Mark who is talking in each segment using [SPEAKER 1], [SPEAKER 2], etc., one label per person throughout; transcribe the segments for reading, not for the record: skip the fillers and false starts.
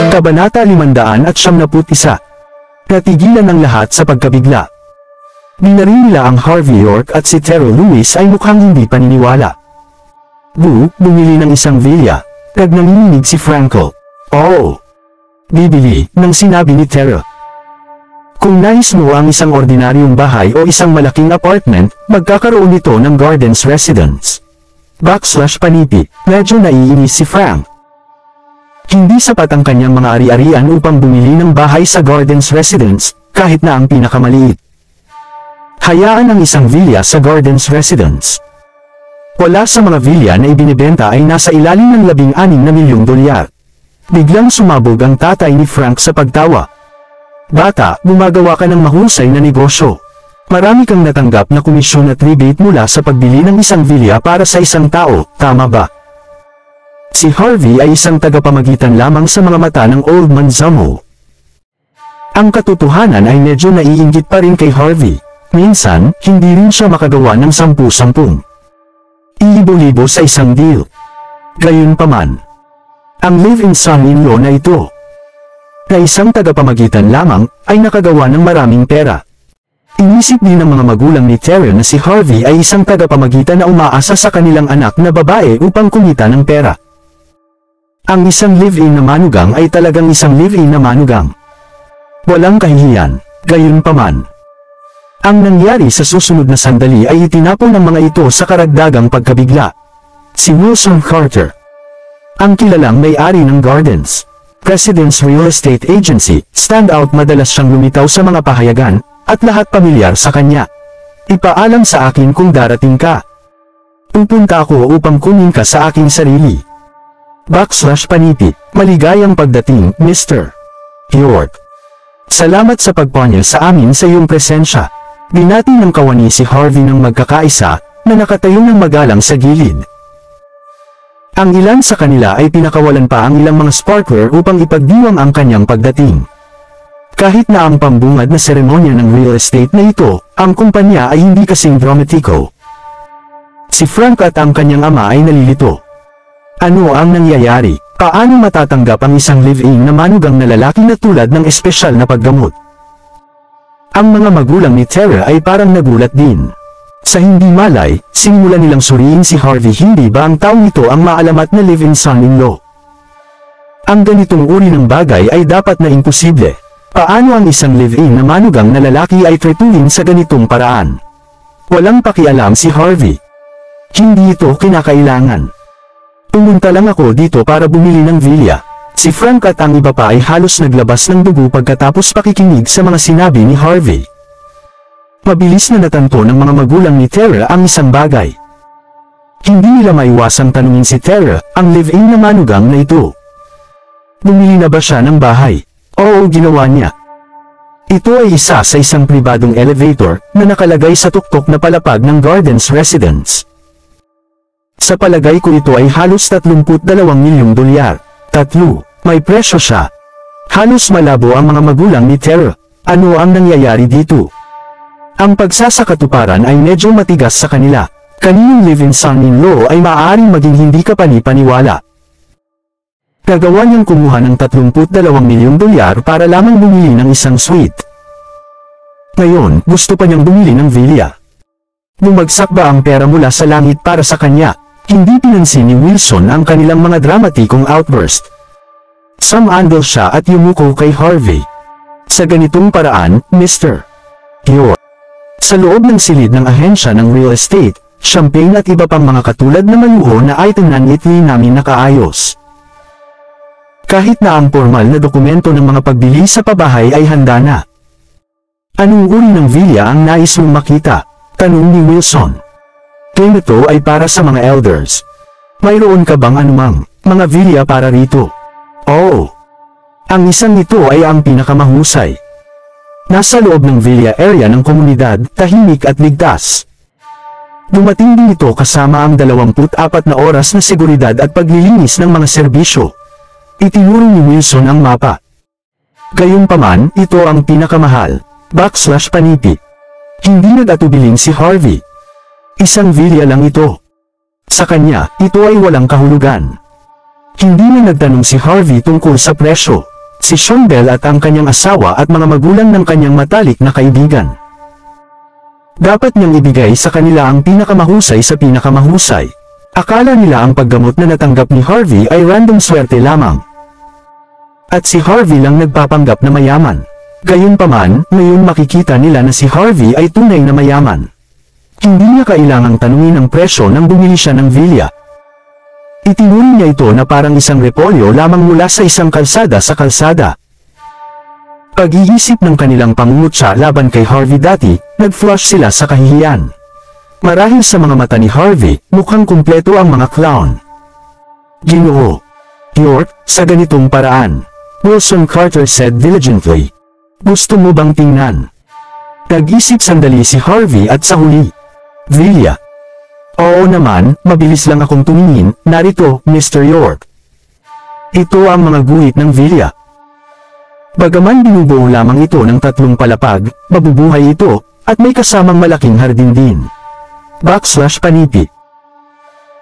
[SPEAKER 1] Kabanata 571. Natigilan ng lahat sa pagkabigla. Binarin nila ang Harvey York at si Terrell Lewis ay mukhang hindi paniniwala. Bumili ng isang villa. Nanginginig si Franco. Oo. Bibili, nang sinabi ni Terrell. Kung nais mo ang isang ordinaryong bahay o isang malaking apartment, magkakaroon ito ng Gardens Residence. /Paniti, medyo naiinis si Frank. Hindi sapat ang kanyang mga ari-arian upang bumili ng bahay sa Gardens Residence, kahit na ang pinakamaliit. Hayaan ang isang villa sa Gardens Residence. Wala sa mga villa na ibinibenta ay nasa ilalim ng $16 milyong. Biglang sumabog ang tatay ni Frank sa pagtawa. Bata, gumagawa ka ng mahusay na negosyo. Marami kang natanggap na komisyon at rebate mula sa pagbili ng isang villa para sa isang tao, tama ba? Si Harvey ay isang tagapamagitan lamang sa mga mata ng Old Man Zamo. Ang katotohanan ay medyo naiinggit pa rin kay Harvey. Minsan, hindi rin siya makagawa ng 10-10. Libo-libo sa isang deal. Gayunpaman, ang live-in son-in-law na ito, na isang tagapamagitan lamang, ay nakagawa ng maraming pera. Inisip din ng mga magulang ni Terrell na si Harvey ay isang tagapamagitan na umaasa sa kanilang anak na babae upang kumita ng pera. Ang isang live-in na manugang ay talagang isang live-in na manugang. Walang kahihiyan, gayunpaman. Ang nangyari sa susunod na sandali ay itinapon ng mga ito sa karagdagang pagkabigla. Si Wilson Carter, ang kilalang may-ari ng Gardens Residence Real Estate Agency, standout, madalas siyang lumitaw sa mga pahayagan, at lahat pamilyar sa kanya. Ipaalam sa akin kung darating ka. Pupunta ako upang kunin ka sa aking sarili. /Paniti, maligayang pagdating, Mr. York. Salamat sa pagpanya sa amin sa iyong presensya. Binati ng kawani si Harvey ng magkakaisa, na nakatayo ng magalang sa gilid. Ang ilan sa kanila ay pinakawalan pa ang ilang mga sparkler upang ipagdiwang ang kanyang pagdating. Kahit na ang pambungad na seremonya ng real estate na ito, ang kumpanya ay hindi kasing dramatiko. Si Frank at ang kanyang ama ay nalilito. Ano ang nangyayari? Paano matatanggap ang isang live-in na manugang na lalaki na tulad ng espesyal na paggamot? Ang mga magulang ni Terrell ay parang nagulat din. Sa hindi malay, sinimulan nilang suriin si Harvey. Hindi ba ang taong ito ang maalamat na live-in son-in-law? Ang ganitong uri ng bagay ay dapat na imposible. Paano ang isang live-in na manugang na lalaki ay tretuhin sa ganitong paraan? Walang pakialam si Harvey. Hindi ito kinakailangan. Pumunta lang ako dito para bumili ng villa. Si Frank at ang iba pa ay halos naglabas ng dugo pagkatapos pakikinig sa mga sinabi ni Harvey. Mabilis na natanto ng mga magulang ni Terrell ang isang bagay. Hindi nila maiwasang tanungin si Terrell, ang live-in na manugang na ito. Bumili na ba siya ng bahay? Oo, ginawa niya. Ito ay isa sa isang pribadong elevator na nakalagay sa tuktok na palapag ng Gardens Residence. Sa palagay ko ito ay halos $32 milyong. May presyo siya. Halos malabo ang mga magulang ni Terrell. Ano ang nangyayari dito? Ang pagsasakatuparan ay medyo matigas sa kanila. Kaninong live-in son-in-law ay maaaring maging hindi ka panipaniwala. Nagawa niyang kumuha ng $32 milyong para lamang bumili ng isang suite. Ngayon, gusto pa niyang bumili ng villa. Bumagsak ba ang pera mula sa langit para sa kanya? Hindi pinansin ni Wilson ang kanilang mga dramatikong outburst. Sumandal siya at yumuko kay Harvey. Sa ganitong paraan, Mr. York. Sa loob ng silid ng ahensya ng real estate, champagne at iba pang mga katulad na maluho na item na itli namin nakaayos. Kahit na ang formal na dokumento ng mga pagbili sa pabahay ay handa na. Anong uri ng villa ang nais mong makita? Tanong ni Wilson. Claim ito ay para sa mga elders. Mayroon ka bang anumang mga villa para rito? Oo. Ang isang ito ay ang pinakamahusay. Nasa loob ng villa area ng komunidad, tahimik at ligtas. Dumating din ito kasama ang 24 na oras na seguridad at paglilinis ng mga serbisyo. Itinuro ni Wilson ang mapa. Gayunpaman, ito ang pinakamahal. /Paniti. Hindi nag-atubiling si Harvey. Isang villa lang ito. Sa kanya, ito ay walang kahulugan. Hindi na nagtanong si Harvey tungkol sa presyo. Si Sean Bell at ang kanyang asawa at mga magulang ng kanyang matalik na kaibigan. Dapat niyang ibigay sa kanila ang pinakamahusay sa pinakamahusay. Akala nila ang paggamot na natanggap ni Harvey ay random swerte lamang. At si Harvey lang nagpapanggap na mayaman. Gayunpaman, ngayon makikita nila na si Harvey ay tunay na mayaman. Hindi niya kailangang tanungin ang presyo nang bumili siya ng villa. Itinuring niya ito na parang isang repolyo lamang mula sa isang kalsada sa kalsada. Pag-iisip ng kanilang pangungutya laban kay Harvey dati, nag-flush sila sa kahihiyan. Marahil sa mga mata ni Harvey, mukhang kumpleto ang mga clown. Ginoo York, sa ganitong paraan. Wilson Carter said diligently. Gusto mo bang tingnan? Nag-isip sandali si Harvey at sa huli. Villa. Oo naman, mabilis lang akong tumingin, narito, Mr. York. Ito ang mga guhit ng villa. Bagaman binubuo lamang ito ng 3 palapag, mabubuhay ito, at may kasamang malaking hardin din. /Panipi.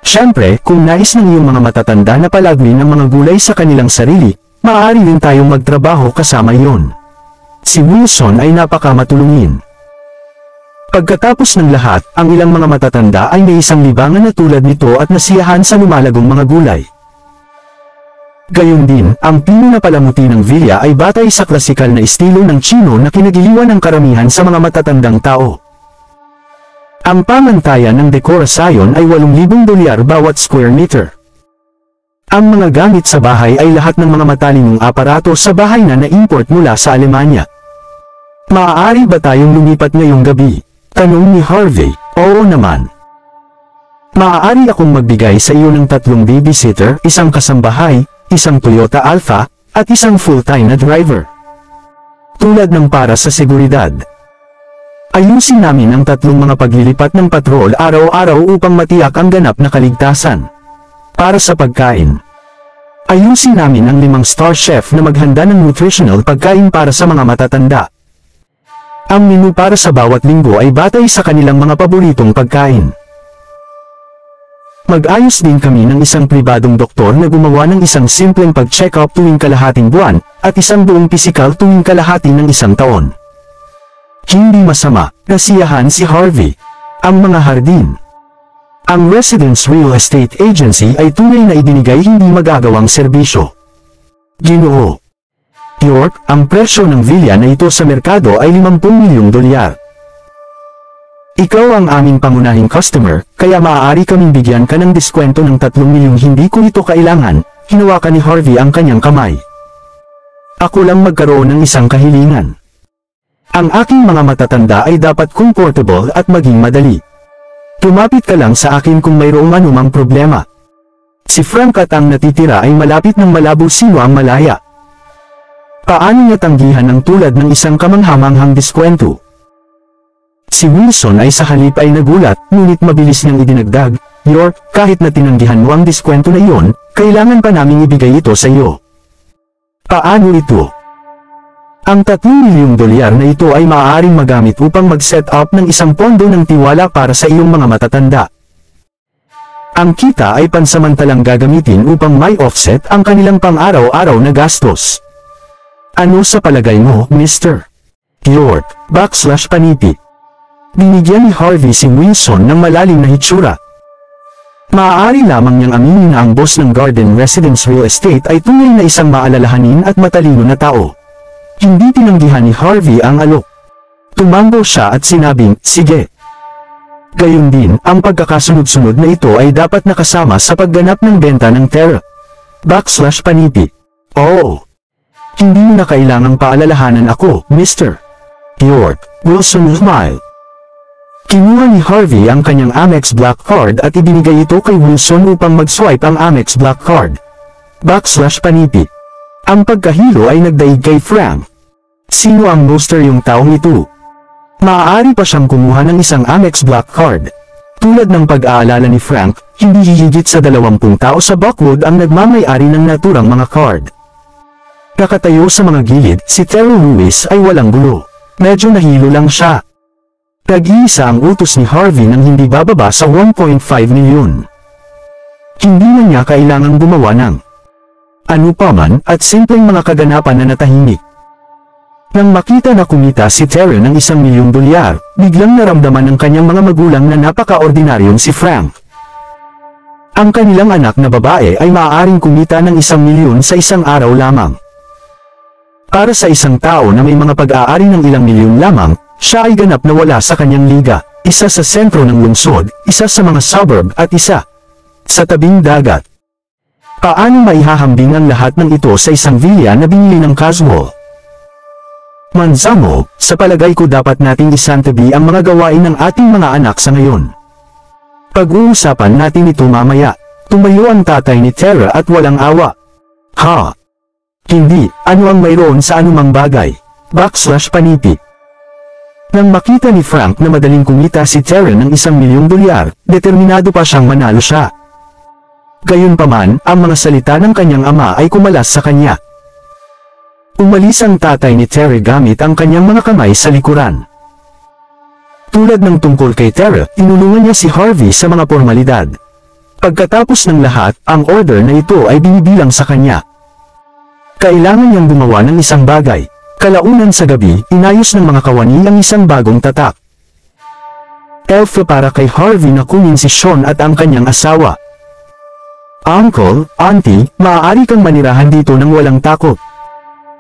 [SPEAKER 1] Siyempre, kung nais ng iyong mga matatanda na palagwin ang mga gulay sa kanilang sarili, maaari din tayong magtrabaho kasama iyon. Si Wilson ay napakamatulungin. Pagkatapos ng lahat, ang ilang mga matatanda ay may isang libangan na tulad nito at nasiyahan sa lumalagong mga gulay. Gayon din, ang pino na palamuti ng villa ay batay sa klasikal na estilo ng Chino na kinagiliwan ng karamihan sa mga matatandang tao. Ang pamantayan ng dekorasyon ay $8,000 bawat square meter. Ang mga gamit sa bahay ay lahat ng mga matalinong aparato sa bahay na na-import mula sa Alemanya. Maaari ba tayong lumipat ngayong gabi? Tanong ni Harvey. Oo naman. Maaari akong magbigay sa iyo ng 3 babysitter, isang kasambahay, isang Toyota Alpha, at isang full-time na driver. Tulad ng para sa seguridad. Ayusin namin ang 3 mga paglilipat ng patrol araw-araw upang matiyak ang ganap na kaligtasan. Para sa pagkain. Ayusin namin ang 5-star chef na maghanda ng nutritional pagkain para sa mga matatanda. Ang menu para sa bawat linggo ay batay sa kanilang mga paboritong pagkain. Mag-ayos din kami ng isang pribadong doktor na gumawa ng isang simpleng pag-check-up tuwing kalahating buwan, at isang buong pisikal tuwing kalahati ng isang taon. Hindi masama, nasiyahan si Harvey. Ang mga hardin. Ang Residence Real Estate Agency ay tunay na ibinigay hindi magagawang serbisyo. Ginoo York, ang presyo ng villa na ito sa merkado ay $50 milyong. Ikaw ang aming pangunahing customer, kaya maaari kaming bigyan ka ng diskwento ng $3 milyong. Hindi ko ito kailangan. Hinawakan ni Harvey ang kanyang kamay. Ako lang magkaroon ng isang kahilingan. Ang aking mga matatanda ay dapat comfortable at maging madali. Tumapit ka lang sa akin kung mayroong anumang problema. Si Frank at ang natitira ay malapit ng malabo sino ang malaya. Paano niya tanggihan ang tulad ng isang kamanghamanghang diskwento? Si Wilson ay sa halip ay nagulat, ngunit mabilis niyang idinagdag, York, kahit na tinanggihan mo ang diskwento na iyon, kailangan pa naming ibigay ito sa iyo. Paano ito? Ang $3 milyong na ito ay maaaring magamit upang mag-set up ng isang pondo ng tiwala para sa iyong mga matatanda. Ang kita ay pansamantalang gagamitin upang may offset ang kanilang pang-araw-araw na gastos. Ano sa palagay mo, Mr. York, /Panipi? Binigyan ni Harvey si Wilson ng malalim na hitsura. Maaari lamang niyang aminin na ang boss ng Garden Residence Real Estate ay tunay na isang maalalahanin at matalino na tao. Hindi tinanggihan ni Harvey ang alok. Tumango siya at sinabing, sige. Gayon din, ang pagkakasunod-sunod na ito ay dapat nakasama sa pagganap ng benta ng Terra. /Panipi. Oo. Hindi mo na kailangang paalalahanan ako, Mr. York. Wilson smiled. Kinuha ni Harvey ang kanyang Amex Black Card at ibinigay ito kay Wilson upang mag-swipe ang Amex Black Card. /Panipi. Ang pagkahilo ay nagdaig kay Frank. Sino ang monster yung taong ito? Maaari pa siyang kumuha ng isang Amex Black Card. Tulad ng pag-aalala ni Frank, hindi hihigit sa 20 tao sa Buckwood ang nagmamay-ari ng naturang mga card. Nakatayo sa mga gilid, si Terrell Lewis ay walang gulo. Medyo nahilo lang siya. Tag-iisa ang utos ni Harvey nang hindi bababa sa 1.5 milyon. Hindi na niya kailangang gumawa ng ano pa man at simpleng mga kaganapan na natahimik. Nang makita na kumita si Tara ng $1 milyon, biglang naramdaman ng kanyang mga magulang na napaka-ordinaryong si Frank. Ang kanilang anak na babae ay maaaring kumita ng $1 milyon sa isang araw lamang. Para sa isang tao na may mga pag-aari ng ilang milyon lamang, siya ay ganap na wala sa kanyang liga, isa sa sentro ng lungsod, isa sa mga suburb at isa sa tabing dagat. Paano maihahambing ang lahat ng ito sa isang villa na binili ng casual? Manzamo, sa palagay ko dapat nating isantabi ang mga gawain ng ating mga anak sa ngayon. Pag-uusapan natin ito mamaya. Tumayo ang tatay ni Tara at walang awa. Ha? Hindi, ano ang mayroon sa anumang bagay? /paniti. Nang makita ni Frank na madaling kumita si Tara ng $1 milyon, determinado pa siyang manalo siya. Gayunpaman, ang mga salita ng kanyang ama ay kumalas sa kanya. Umalis ang tatay ni Tara gamit ang kanyang mga kamay sa likuran. Tulad ng tungkol kay Tara, tinulungan niya si Harvey sa mga formalidad. Pagkatapos ng lahat, ang order na ito ay binibilang sa kanya. Kailangan niyang gumawa ng isang bagay. Kalaunan sa gabi, inayos ng mga kawani ang isang bagong tatak. Elf para kay Harvey na kunin si Sean at ang kanyang asawa. Uncle, Auntie, maaari kang manirahan dito nang walang takot.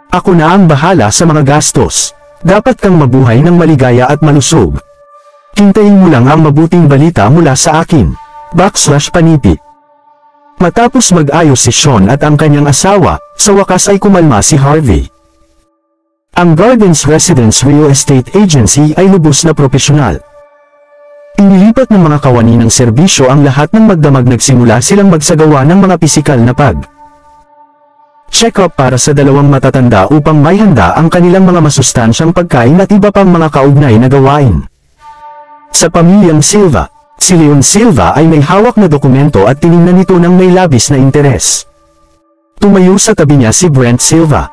[SPEAKER 1] Ako na ang bahala sa mga gastos. Dapat kang mabuhay ng maligaya at malusog. Hintayin mo lang ang mabuting balita mula sa akin. /paniti. Matapos mag-ayos si Sean at ang kanyang asawa, sa wakas ay kumalma si Harvey. Ang Gardens Residence Real Estate Agency ay lubos na propesyonal. Inilipat ng mga kawani ng serbisyo ang lahat ng magdamag, nagsimula silang magsagawa ng mga pisikal na check-up para sa dalawang matatanda upang may handa ang kanilang mga masustansyang pagkain at iba pang mga kaugnay na gawain. Sa pamilyang Silva, si Leon Silva ay may hawak na dokumento at tiningnan ito ng may labis na interes. Tumayo sa tabi niya si Brent Silva.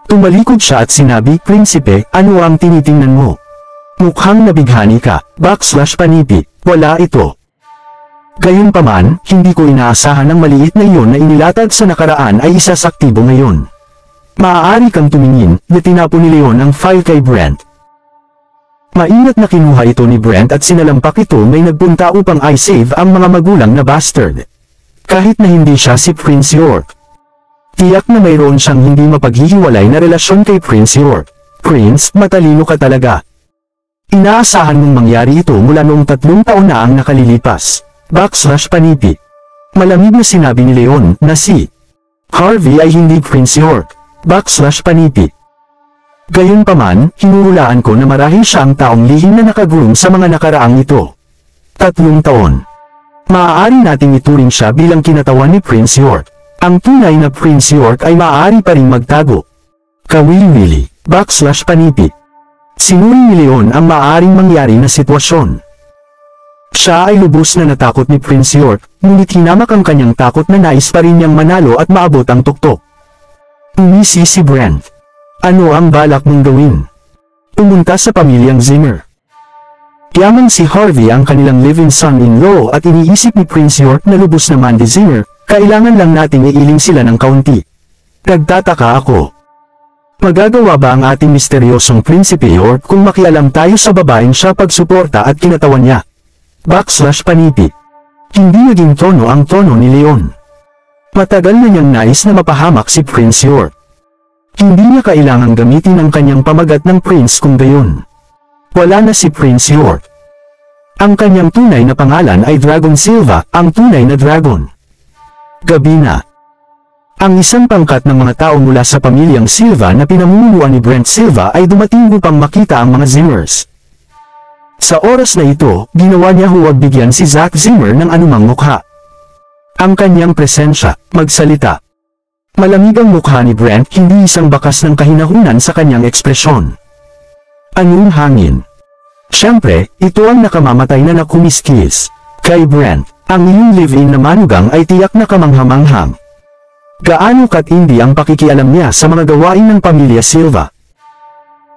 [SPEAKER 1] Tumalikod siya at sinabi, "Prinsipe, ano ang tinitingnan mo? Mukhang nabighani ka." /paniti. Wala ito. Gayunpaman, hindi ko inaasahan ang maliit na iyon na inilatag sa nakaraan ay isa sa aktibo ngayon. Maaari kang tumingin, na tinapo ni Leon ang file kay Brent. Maingat na kinuha ito ni Brent at sinalampak ito, may nagpunta upang i-save ang mga magulang na bastard. Kahit na hindi siya si Prince York. Tiyak na mayroon siyang hindi mapaghihiwalay na relasyon kay Prince York. Prince, matalino ka talaga. Inaasahan mong mangyari ito mula noong 3 taon na ang nakalilipas. /paniti. Malamig na sinabi ni Leon na si Harvey ay hindi Prince York. /paniti. Gayunpaman, hinuhulaan ko na marahil siya ang taong lihim na nakagulong sa mga nakaraang ito. 3 taon. Maaari nating ituring siya bilang kinatawan ni Prince York. Ang tunay na Prince York ay maaari pa ring magtago. Kawili-wili. /paniti. Sinuri ni Leon ang maaaring mangyari na sitwasyon. Siya ay lubos na natakot ni Prince York, ngunit hinamak ang kanyang takot na nais pa rin niyang manalo at maabot ang tuktok. Umisi si Brent. Ano ang balak mong gawin? Pumunta sa pamilyang Zimmer. Yaman si Harvey ang kanilang live-in son-in-law at iniisip ni Prince York na lubos na Mandy Zimmer, kailangan lang nating iiling sila ng kaunti. Nagtataka ako. Magagawa ba ang ating misteryosong Prinsipe York kung makialam tayo sa babaeng siya pagsuporta at kinatawan niya? /paniti. Hindi naging tono ang tono ni Leon. Matagal na niyang nais na mapahamak si Prince York. Hindi niya kailangang gamitin ang kanyang pamagat ng Prince kung gayon. Wala na si Prince York. Ang kanyang tunay na pangalan ay Dragon Silva, ang tunay na dragon. Gabi na. Ang isang pangkat ng mga tao mula sa pamilyang Silva na pinamumunuan ni Brent Silva ay dumating upang makita ang mga Zimmers. Sa oras na ito, ginawa niya huwag bigyan si Zach Zimmer ng anumang mukha. Ang kanyang presensya, magsalita. Malamig ang mukha ni Brent, hindi isang bakas ng kahinahunan sa kanyang ekspresyon. Anong hangin? Siyempre, ito ang nakamamatay na nakumiskis. Kay Brent, ang iyong live-in na manugang ay tiyak na kamanghamanghang. Gaano katindi ang pakikialam niya sa mga gawain ng pamilya Silva?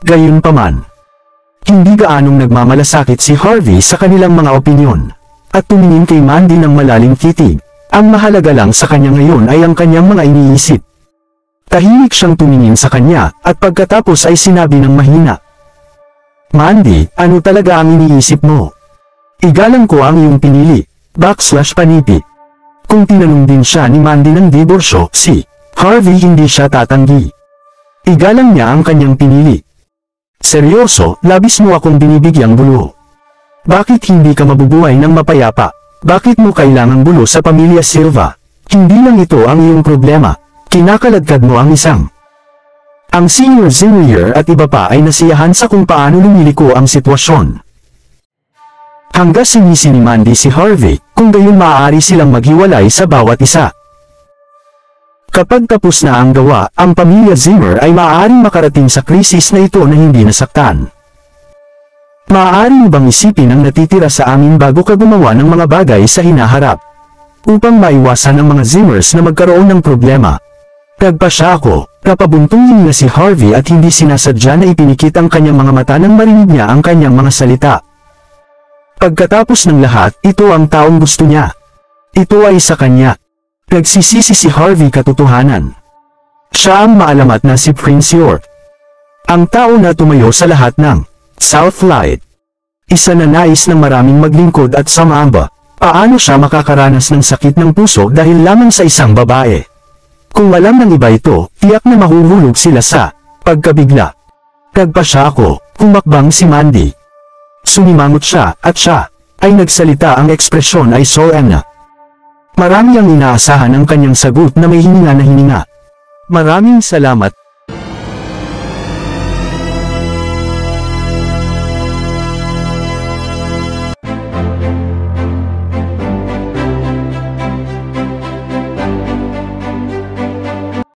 [SPEAKER 1] Gayunpaman, hindi gaanong nagmamalasakit si Harvey sa kanilang mga opinyon, at tumingin kay Mandy ng malalim titig. Ang mahalaga lang sa kanya ngayon ay ang kanyang mga iniisip. Tahimik siyang tumingin sa kanya, at pagkatapos ay sinabi ng mahina, "Mandy, ano talaga ang iniisip mo? Igalang ko ang iyong pinili, /panipi." Kung tinanong din siya ni Mandy ng diborsyo, si Harvey hindi siya tatanggi. Igalang niya ang kanyang pinili. "Seryoso, labis mo akong binibigyang bulo. Bakit hindi ka mabubuhay ng mapayapa? Bakit mo kailangang bulo sa pamilya Silva? Hindi lang ito ang iyong problema. Kinakaladkad mo ang isang." Ang senior Zimrier at iba pa ay nasiyahan sa kung paano lumiliko ang sitwasyon. Hanggang sinisi ni Mandy si Harvey, kung gayon maaari silang maghiwalay sa bawat isa. Kapag tapos na ang gawa, ang pamilya Zimmer ay maaaring makarating sa krisis na ito na hindi nasaktan. Maaari mo bang isipin ang natitira sa amin bago ka gumawa ng mga bagay sa hinaharap? Upang maiwasan ang mga Zimmers na magkaroon ng problema. Nagpasya ako, napabuntong na si Harvey at hindi sinasadya na ipinikit ang kanyang mga mata nang marinig niya ang kanyang mga salita. Pagkatapos ng lahat, ito ang taong gusto niya. Ito ay sa kanya. Nagsisisi si Harvey katotohanan. Siya ang maalamat na si Prince York. Ang tao na tumayo sa lahat ng Southlight. Isa na nais ng maraming maglingkod at sumamba. Paano siya makakaranas ng sakit ng puso dahil lamang sa isang babae? Kung alam ng iba ito, tiyak na mahuhulog sila sa pagkabigla. Nagpasya ako, humakbang si Mandy. Sumimangot siya, at siya ay nagsalita. Ang ekspresyon ay solemn na. Marami ang inaasahan ang kanyang sagot na may hininga na hininga. "Maraming salamat,